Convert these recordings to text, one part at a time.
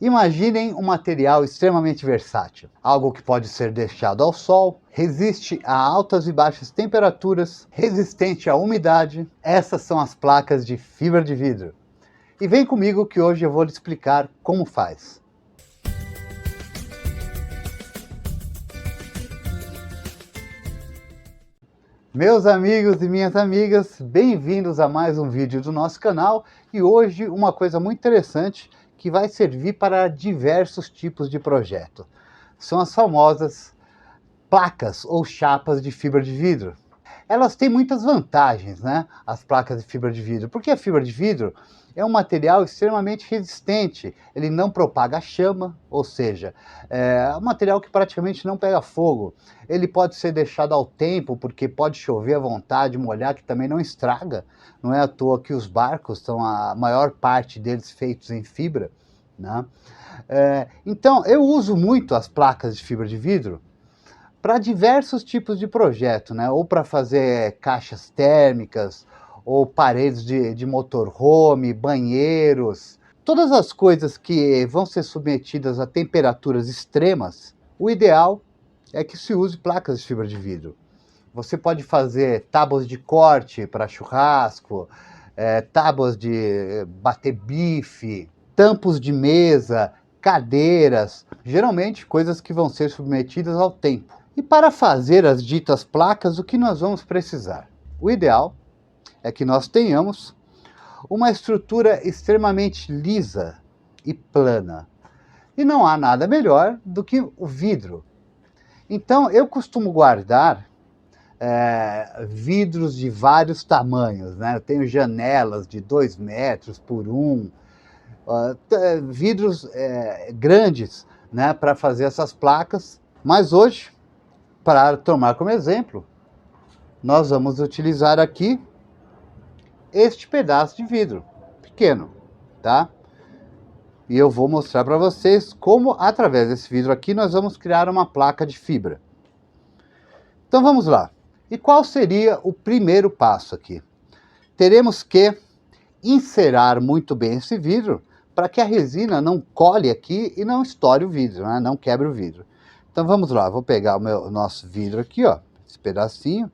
Imaginem um material extremamente versátil, algo que pode ser deixado ao sol, resiste a altas e baixas temperaturas, resistente à umidade. Essas são as placas de fibra de vidro. E vem comigo que hoje eu vou lhe explicar como faz. Meus amigos e minhas amigas, bem-vindos a mais um vídeo do nosso canal. E hoje uma coisa muito interessante que vai servir para diversos tipos de projeto. São as famosas placas ou chapas de fibra de vidro. Elas têm muitas vantagens, né? As placas de fibra de vidro, porque a fibra de vidro é um material extremamente resistente, ele não propaga chama, ou seja, é um material que praticamente não pega fogo. Ele pode ser deixado ao tempo, porque pode chover à vontade, molhar, que também não estraga. Não é à toa que os barcos estão, a maior parte deles, feitos em fibra, né? Então, eu uso muito as placas de fibra de vidro para diversos tipos de projeto, né? Ou para fazer caixas térmicas, ou paredes de motorhome, banheiros, todas as coisas que vão ser submetidas a temperaturas extremas. O ideal é que se use placas de fibra de vidro. Você pode fazer tábuas de corte para churrasco, tábuas de bater bife, tampos de mesa, cadeiras, geralmente coisas que vão ser submetidas ao tempo. E para fazer as ditas placas, o que nós vamos precisar? O ideal é que nós tenhamos uma estrutura extremamente lisa e plana. E não há nada melhor do que o vidro. Então eu costumo guardar vidros de vários tamanhos, né? Eu tenho janelas de 2 metros por 1, vidros grandes, né, para fazer essas placas. Mas hoje, para tomar como exemplo, nós vamos utilizar aqui este pedaço de vidro pequeno, tá? E eu vou mostrar para vocês como, através desse vidro aqui, nós vamos criar uma placa de fibra. Então vamos lá. E qual seria o primeiro passo aqui? Teremos que encerar muito bem esse vidro para que a resina não cole aqui e não estoure o vidro, né? Não quebre o vidro. Então vamos lá, vou pegar o nosso vidro aqui, ó, esse pedacinho.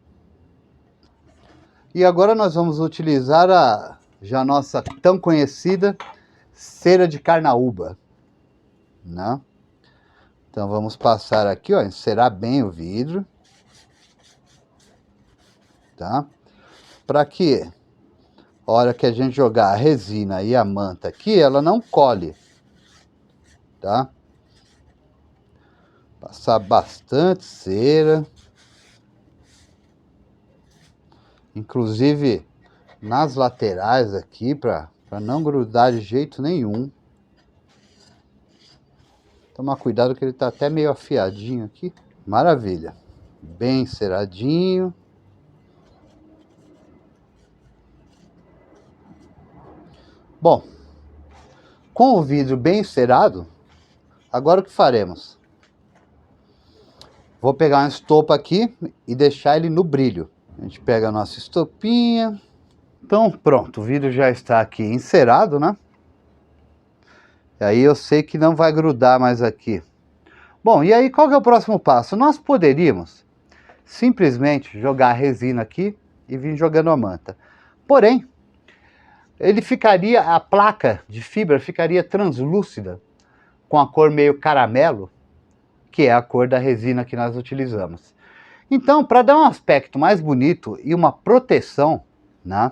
E agora nós vamos utilizar a nossa tão conhecida cera de carnaúba, né? Então vamos passar aqui, ó, encerar bem o vidro, tá? Para que, a hora que a gente jogar a resina e a manta aqui, ela não cole, tá? Passar bastante cera, inclusive nas laterais aqui, para não grudar de jeito nenhum. Tomar cuidado que ele tá até meio afiadinho aqui. Maravilha. Bem enceradinho. Bom, com o vidro bem encerado, agora o que faremos? Vou pegar uma estopa aqui e deixar ele no brilho. A gente pega a nossa estopinha. Então pronto, o vidro já está aqui encerado, né? E aí eu sei que não vai grudar mais aqui. Bom, e aí qual que é o próximo passo? Nós poderíamos simplesmente jogar a resina aqui e vir jogando a manta. Porém, a placa de fibra ficaria translúcida, com a cor meio caramelo, que é a cor da resina que nós utilizamos. Então, para dar um aspecto mais bonito e uma proteção, né,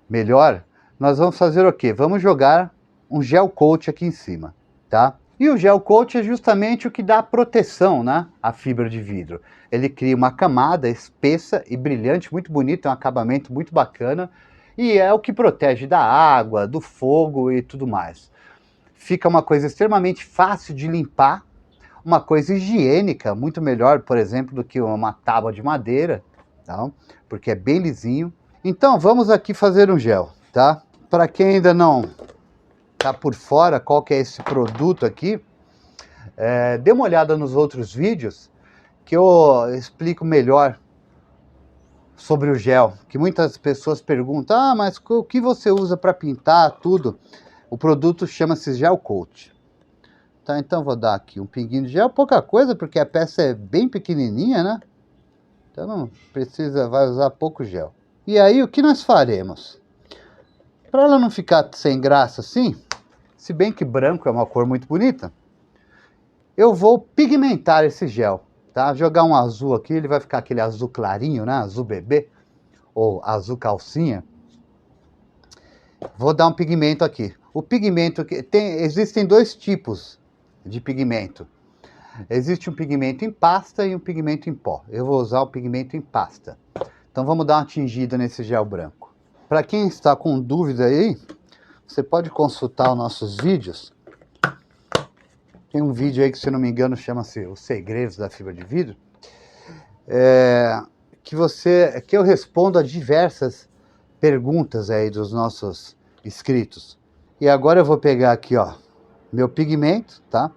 melhor, nós vamos fazer o quê? Vamos jogar um gel coat aqui em cima, tá? E o gel coat é justamente o que dá proteção, né, à fibra de vidro. Ele cria uma camada espessa e brilhante, muito bonita, é um acabamento muito bacana, e é o que protege da água, do fogo e tudo mais. Fica uma coisa extremamente fácil de limpar, uma coisa higiênica, muito melhor, por exemplo, do que uma tábua de madeira, tá? Porque é bem lisinho. Então vamos aqui fazer um gel, tá? Para quem ainda não tá por fora qual que é esse produto aqui, dê uma olhada nos outros vídeos que eu explico melhor sobre o gel, que muitas pessoas perguntam, mas o que você usa para pintar tudo? O produto chama-se gel coat, tá? Então vou dar aqui um pinguinho de gel, pouca coisa, porque a peça é bem pequenininha, né? Então não precisa, vai usar pouco gel. E aí o que nós faremos? Para ela não ficar sem graça assim, se bem que branco é uma cor muito bonita, eu vou pigmentar esse gel, tá? Jogar um azul aqui, ele vai ficar aquele azul clarinho, né? Azul bebê, ou azul calcinha. Vou dar um pigmento aqui. O pigmento que existem dois tipos de pigmento. Existe um pigmento em pasta e um pigmento em pó. Eu vou usar o pigmento em pasta. Então vamos dar uma tingida nesse gel branco. Para quem está com dúvida aí, você pode consultar os nossos vídeos. Tem um vídeo aí que, se não me engano, chama-se Os Segredos da Fibra de Vidro. Que eu respondo a diversas perguntas aí dos nossos inscritos. E agora eu vou pegar aqui, ó, meu pigmento, tá?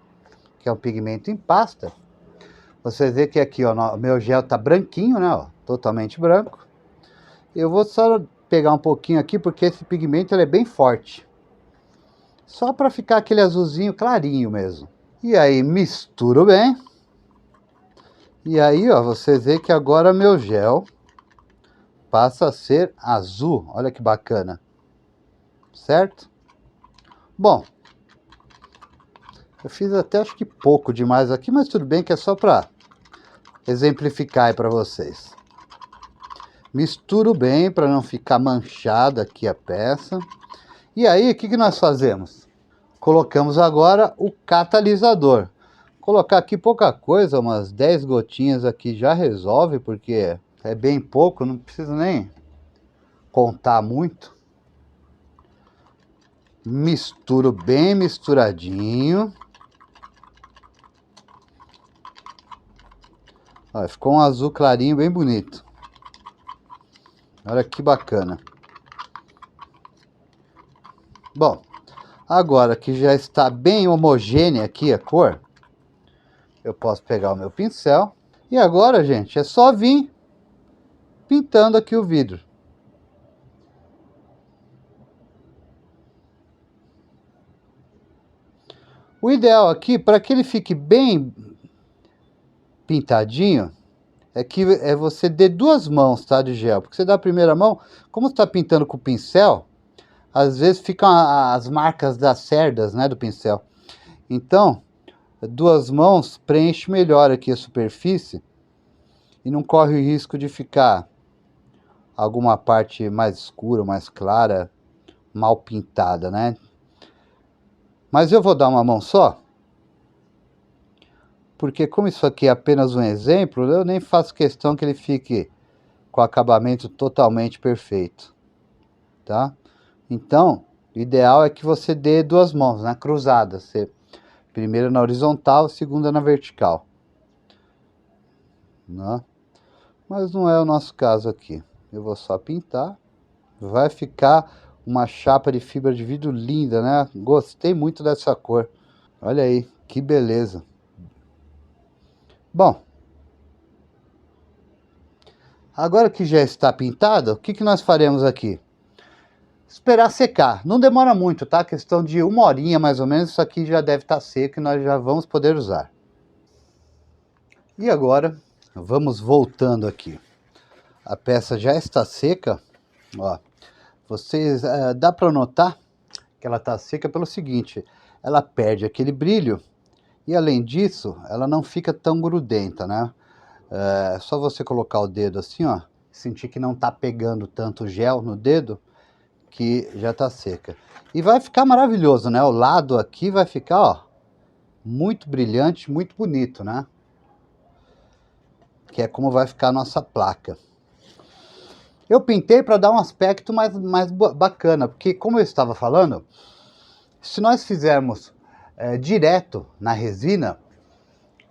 Que é um pigmento em pasta. Você vê que aqui, ó, meu gel tá branquinho, né, ó, totalmente branco. Eu vou só pegar um pouquinho aqui, porque esse pigmento ele é bem forte. Só para ficar aquele azulzinho clarinho mesmo. E aí misturo bem. E aí, ó, você vê que agora meu gel passa a ser azul. Olha que bacana. Certo? Bom, eu fiz até acho que pouco demais aqui, mas tudo bem que é só para exemplificar aí para vocês. Misturo bem para não ficar manchada aqui a peça. E aí, o que nós fazemos? Colocamos agora o catalisador. Colocar aqui pouca coisa, umas 10 gotinhas aqui já resolve, porque é bem pouco, não precisa nem contar muito. Misturo bem misturadinho. Olha, ficou um azul clarinho bem bonito. Olha que bacana. Bom, agora que já está bem homogênea aqui a cor, eu posso pegar o meu pincel. E agora, gente, é só vir pintando aqui o vidro. O ideal aqui, para que ele fique bem pintadinho, é você dê duas mãos, tá, de gel. Porque você dá a primeira mão, como você está pintando com o pincel, às vezes ficam as marcas das cerdas, né, do pincel. Então, duas mãos preenche melhor aqui a superfície e não corre o risco de ficar alguma parte mais escura, mais clara, mal pintada, né? Mas eu vou dar uma mão só, porque como isso aqui é apenas um exemplo, eu nem faço questão que ele fique com acabamento totalmente perfeito, tá? Então, o ideal é que você dê duas mãos, né, cruzadas. Você, primeira na horizontal, segunda na vertical. Né? Mas não é o nosso caso aqui. Eu vou só pintar. Vai ficar uma chapa de fibra de vidro linda, né? Gostei muito dessa cor. Olha aí, que beleza. Bom, agora que já está pintado, o que nós faremos aqui? Esperar secar. Não demora muito, tá? Questão de uma horinha mais ou menos, isso aqui já deve estar seco e nós já vamos poder usar. E agora, vamos voltando aqui. A peça já está seca, ó. Vocês, dá para notar que ela está seca pelo seguinte, ela perde aquele brilho e além disso, ela não fica tão grudenta, né? É só você colocar o dedo assim, ó, sentir que não está pegando tanto gel no dedo, que já está seca. E vai ficar maravilhoso, né? O lado aqui vai ficar, ó, muito brilhante, muito bonito, né? Que é como vai ficar a nossa placa. Eu pintei para dar um aspecto mais bacana, porque como eu estava falando, se nós fizermos direto na resina,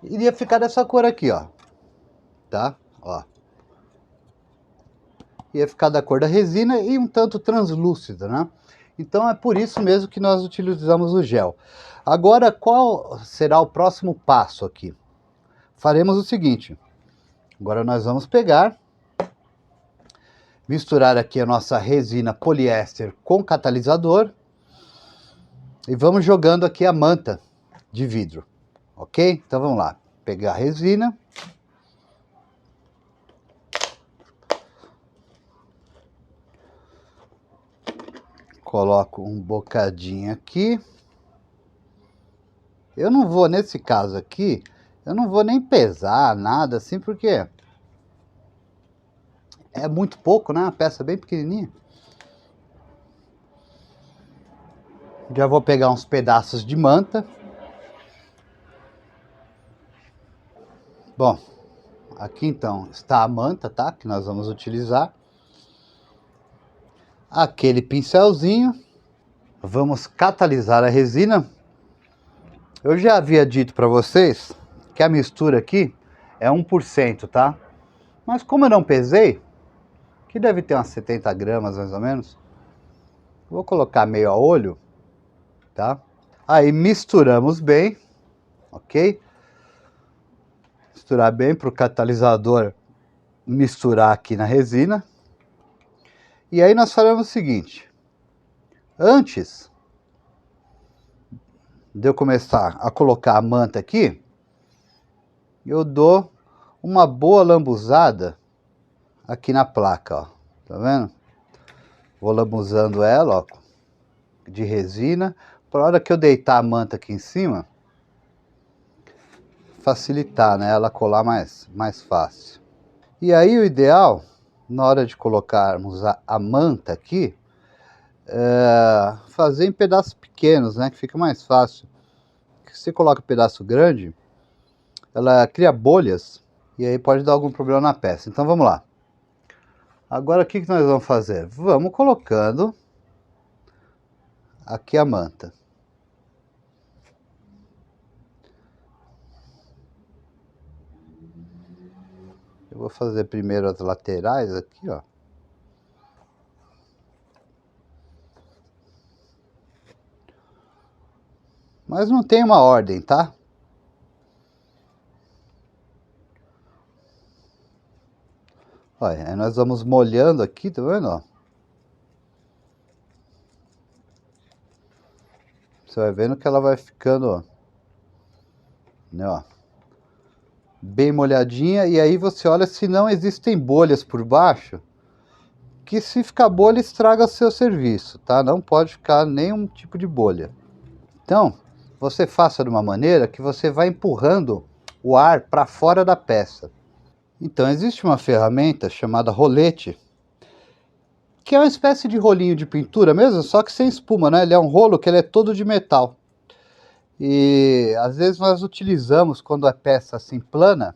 iria ficar dessa cor aqui, ó. Tá? Ó. Ia ficar da cor da resina e um tanto translúcida, né? Então é por isso mesmo que nós utilizamos o gel. Agora, qual será o próximo passo aqui? Faremos o seguinte. Agora nós vamos pegar, misturar aqui a nossa resina poliéster com catalisador e vamos jogando aqui a manta de vidro, ok? Então vamos lá, pegar a resina. Coloco um bocadinho aqui. Eu não vou, nesse caso aqui, eu não vou nem pesar nada assim, porque é muito pouco, né? Uma peça bem pequenininha. Já vou pegar uns pedaços de manta. Bom, aqui então está a manta, tá? Que nós vamos utilizar. Aquele pincelzinho. Vamos catalisar a resina. Eu já havia dito para vocês que a mistura aqui é 1%, tá? Mas como eu não pesei, que deve ter umas 70 gramas mais ou menos, vou colocar meio a olho, tá? Aí misturamos bem, ok? Misturar bem para o catalisador misturar aqui na resina. E aí nós faremos o seguinte: antes de eu começar a colocar a manta aqui, eu dou uma boa lambuzada aqui na placa, ó. Tá vendo? Vou lambuzando ela, ó, de resina, para a hora que eu deitar a manta aqui em cima, facilitar, né? Ela colar mais fácil. E aí o ideal, na hora de colocarmos a manta aqui, é fazer em pedaços pequenos, né? Que fica mais fácil. Se você coloca um pedaço grande, ela cria bolhas e aí pode dar algum problema na peça. Então vamos lá. Agora o que nós vamos fazer? Vamos colocando aqui a manta. Eu vou fazer primeiro as laterais aqui, ó. Mas não tem uma ordem, tá? Olha, aí nós vamos molhando aqui, tá vendo, ó? Você vai vendo que ela vai ficando, ó, né, ó, bem molhadinha. E aí você olha se não existem bolhas por baixo, que se ficar bolha estraga seu serviço, tá? Não pode ficar nenhum tipo de bolha. Então, você faça de uma maneira que você vai empurrando o ar para fora da peça. Então, existe uma ferramenta chamada rolete, que é uma espécie de rolinho de pintura mesmo, só que sem espuma, né? Ele é um rolo que ele é todo de metal. E às vezes nós utilizamos, quando a peça assim plana,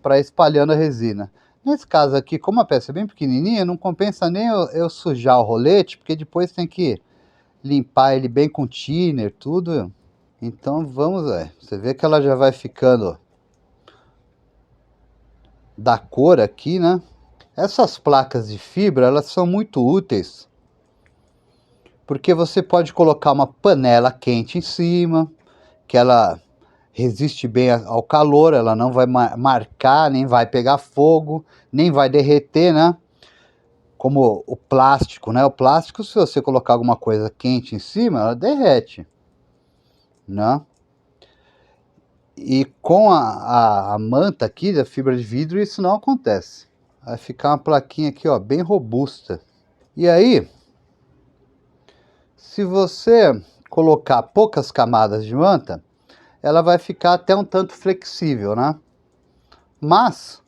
para espalhando a resina. Nesse caso aqui, como a peça é bem pequenininha, não compensa nem eu sujar o rolete, porque depois tem que limpar ele bem com thinner, tudo. Então vamos, você vê que ela já vai ficando da cor aqui, né? Essas placas de fibra, elas são muito úteis, porque você pode colocar uma panela quente em cima, que ela resiste bem ao calor, ela não vai marcar, nem vai pegar fogo, nem vai derreter, né? Como o plástico, né? O plástico, se você colocar alguma coisa quente em cima, ela derrete, né? E com a manta aqui da fibra de vidro, isso não acontece. Vai ficar uma plaquinha aqui, ó, bem robusta. E aí, se você colocar poucas camadas de manta, ela vai ficar até um tanto flexível, né? Mas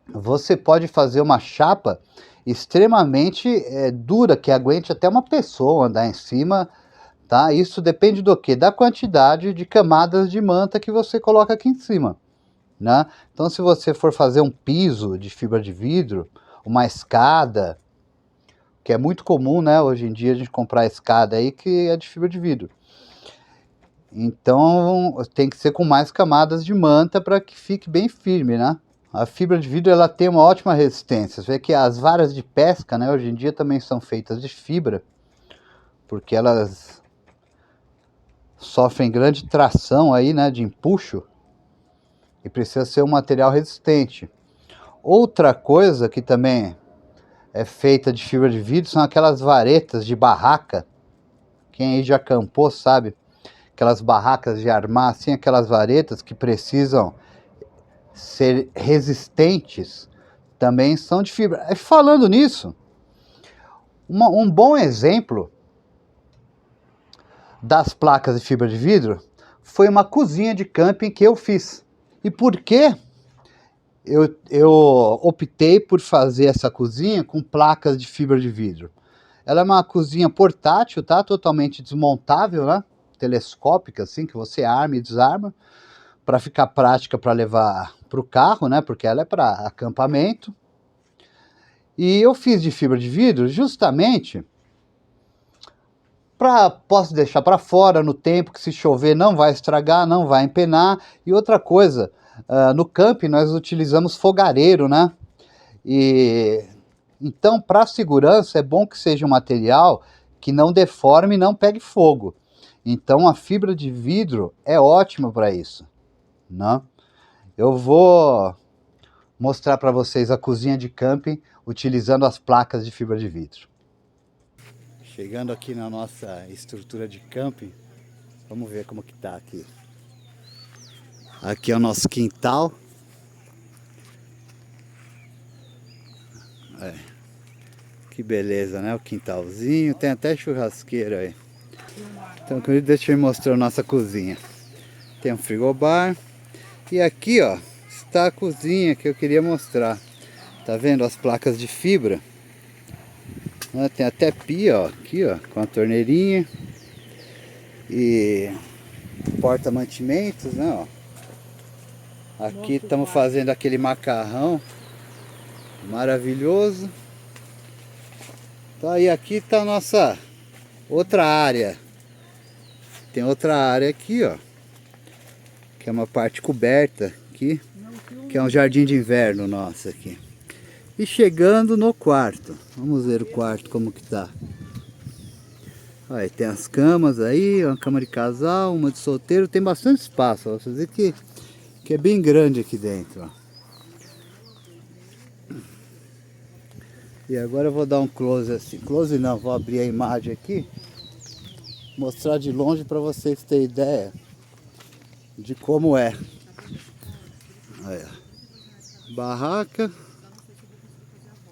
você pode fazer uma chapa extremamente dura, que aguente até uma pessoa andar em cima, tá? Isso depende do quê? Da quantidade de camadas de manta que você coloca aqui em cima, né? Então, se você for fazer um piso de fibra de vidro, uma escada, que é muito comum, né? Hoje em dia a gente comprar escada aí que é de fibra de vidro. Então, tem que ser com mais camadas de manta para que fique bem firme, né? A fibra de vidro ela tem uma ótima resistência. Você vê que as varas de pesca, né, hoje em dia também são feitas de fibra, porque elas sofrem grande tração aí, né, de empuxo, e precisa ser um material resistente. Outra coisa que também é feita de fibra de vidro são aquelas varetas de barraca. Quem aí já acampou sabe. aquelas barracas de armar, assim, aquelas varetas que precisam ser resistentes, também são de fibra. Falando nisso, um bom exemplo das placas de fibra de vidro foi uma cozinha de camping que eu fiz. E por que eu optei por fazer essa cozinha com placas de fibra de vidro? Ela é uma cozinha portátil, tá? Totalmente desmontável, né? Telescópica, assim, que você arma e desarma, para ficar prática para levar para o carro, né? Porque ela é para acampamento. E eu fiz de fibra de vidro justamente posso deixar para fora no tempo que, se chover, não vai estragar, não vai empenar. E outra coisa, no camping nós utilizamos fogareiro, né? E então, para segurança, é bom que seja um material que não deforme e não pegue fogo. Então, a fibra de vidro é ótima para isso, né? Eu vou mostrar para vocês a cozinha de camping utilizando as placas de fibra de vidro. Chegando aqui na nossa estrutura de camping, vamos ver como que tá aqui. Aqui é o nosso quintal. Que beleza, né? O quintalzinho, tem até churrasqueira aí. Então, deixa eu mostrar a nossa cozinha. Tem um frigobar. E aqui, ó, está a cozinha que eu queria mostrar. Tá vendo as placas de fibra? Tem até pia, ó, aqui, ó, com a torneirinha. E porta-mantimentos, né, ó. Aqui estamos fazendo aquele macarrão maravilhoso. Tá, e aqui tá a nossa outra área. Tem outra área aqui, ó, que é uma parte coberta aqui, que é um jardim de inverno nosso aqui. E chegando no quarto, vamos ver o quarto como que tá. Aí tem as camas aí, uma cama de casal, uma de solteiro, tem bastante espaço, ó. Você vê que é bem grande aqui dentro, ó. E agora eu vou dar um close assim, close não, vou abrir a imagem aqui, mostrar de longe para vocês terem ideia de como é. Aí, ó. Barraca,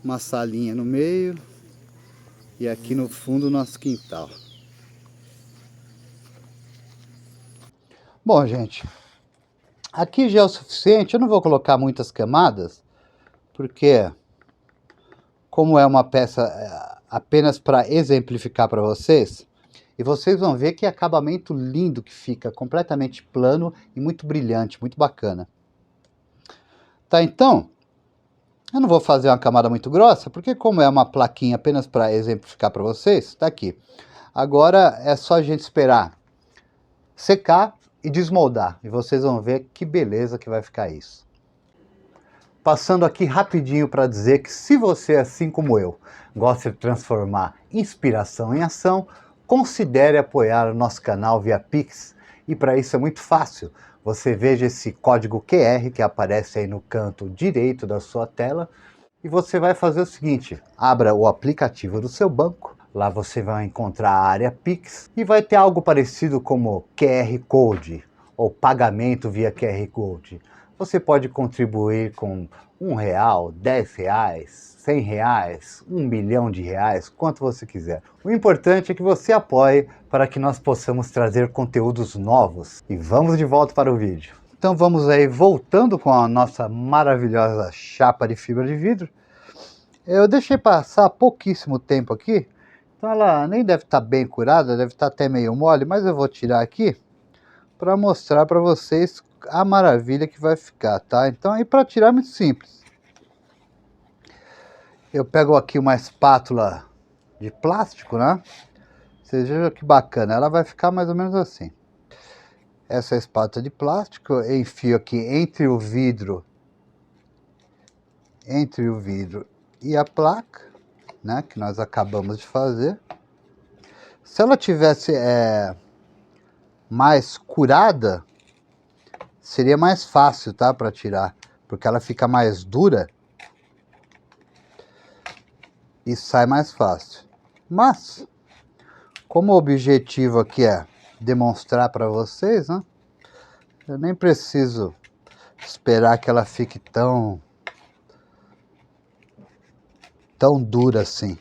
uma salinha no meio e aqui no fundo o nosso quintal. Bom, gente, aqui já é o suficiente. Eu não vou colocar muitas camadas, porque como é uma peça apenas para exemplificar para vocês, e vocês vão ver que acabamento lindo que fica, completamente plano e muito brilhante, muito bacana. Tá, então, eu não vou fazer uma camada muito grossa, porque como é uma plaquinha apenas para exemplificar para vocês, tá aqui. Agora é só a gente esperar secar e desmoldar, e vocês vão ver que beleza que vai ficar isso. Passando aqui rapidinho para dizer que, se você, assim como eu, gosta de transformar inspiração em ação, considere apoiar o nosso canal via Pix. E para isso é muito fácil. Você veja esse código QR que aparece aí no canto direito da sua tela e você vai fazer o seguinte: abra o aplicativo do seu banco. Lá você vai encontrar a área Pix e vai ter algo parecido como QR Code ou pagamento via QR Code. Você pode contribuir com R$1, R$10, R$100, R$1 milhão, quanto você quiser. O importante é que você apoie para que nós possamos trazer conteúdos novos. E vamos de volta para o vídeo. Então vamos aí, voltando com a nossa maravilhosa chapa de fibra de vidro. Eu deixei passar pouquíssimo tempo aqui, então ela nem deve estar bem curada, deve estar até meio mole, mas eu vou tirar aqui para mostrar para vocês a maravilha que vai ficar, tá? Então aí, para tirar, é muito simples. Eu pego aqui uma espátula de plástico, né? Vocês vejam que bacana, ela vai ficar mais ou menos assim. Essa espátula de plástico, eu enfio aqui entre o vidro e a placa, né, que nós acabamos de fazer. Se ela tivesse mais curada, seria mais fácil, tá, para tirar, porque ela fica mais dura e sai mais fácil. Mas como o objetivo aqui é demonstrar para vocês, né? Eu nem preciso esperar que ela fique tão dura assim.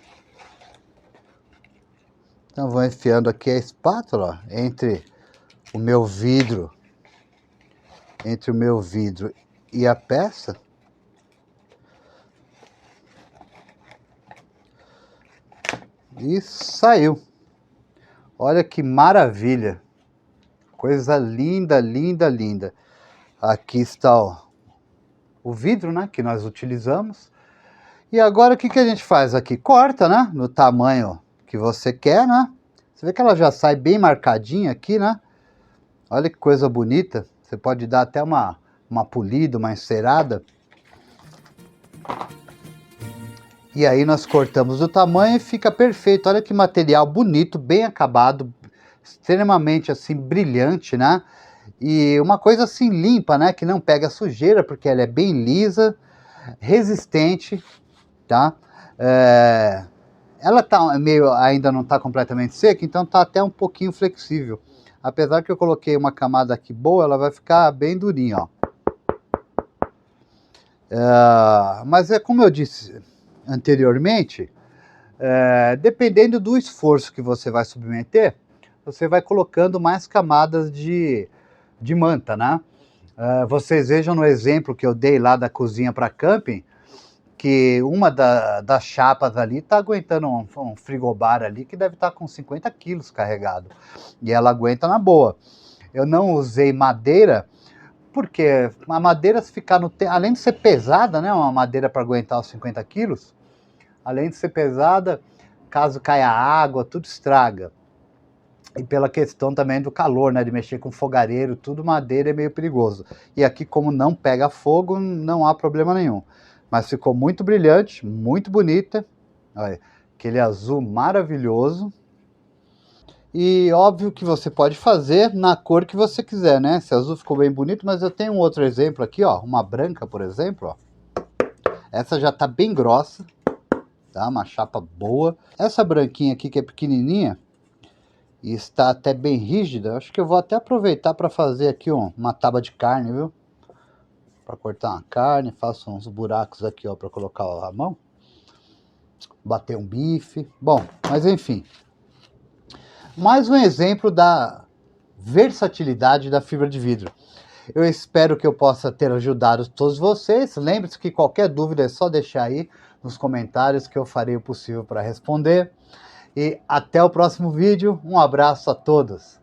Então vou enfiando aqui a espátula entre o meu vidro e a peça. E saiu. Olha que maravilha. Coisa linda, linda, linda. Aqui está o vidro, né, que nós utilizamos. E agora o que a gente faz aqui? Corta, né, no tamanho que você quer, né? Você vê que ela já sai bem marcadinha aqui, né? Olha que coisa bonita. Você pode dar até uma polida, uma encerada. E aí nós cortamos o tamanho e fica perfeito. Olha que material bonito, bem acabado, extremamente assim brilhante, né? E uma coisa assim limpa, né? Que não pega sujeira, porque ela é bem lisa, resistente, tá? Ela tá meio, ainda não está completamente seca, então tá até um pouquinho flexível. Apesar que eu coloquei uma camada aqui boa, ela vai ficar bem durinha, ó. Mas é como eu disse anteriormente, dependendo do esforço que você vai submeter, você vai colocando mais camadas de manta, né? Vocês vejam no exemplo que eu dei lá da cozinha para camping, que uma das chapas ali está aguentando um frigobar ali que deve estar com 50 quilos carregado. E ela aguenta na boa. Eu não usei madeira, porque a madeira, se ficar no tempo, além de ser pesada, né, uma madeira para aguentar os 50 quilos, além de ser pesada, caso caia água, tudo estraga. E pela questão também do calor, né, de mexer com fogareiro, tudo madeira é meio perigoso. E aqui, como não pega fogo, não há problema nenhum. Mas ficou muito brilhante, muito bonita. Olha, aquele azul maravilhoso. E óbvio que você pode fazer na cor que você quiser, né? Esse azul ficou bem bonito, mas eu tenho um outro exemplo aqui, ó. Uma branca, por exemplo, ó. Essa já tá bem grossa, tá? Uma chapa boa. Essa branquinha aqui, que é pequenininha, e está até bem rígida, acho que eu vou até aproveitar para fazer aqui uma tábua de carne, viu? Para cortar uma carne, faço uns buracos aqui, ó, para colocar a mão. Bater um bife. Bom, mas enfim. Mais um exemplo da versatilidade da fibra de vidro. Eu espero que eu possa ter ajudado todos vocês. Lembre-se que qualquer dúvida é só deixar aí nos comentários que eu farei o possível para responder. E até o próximo vídeo. Um abraço a todos.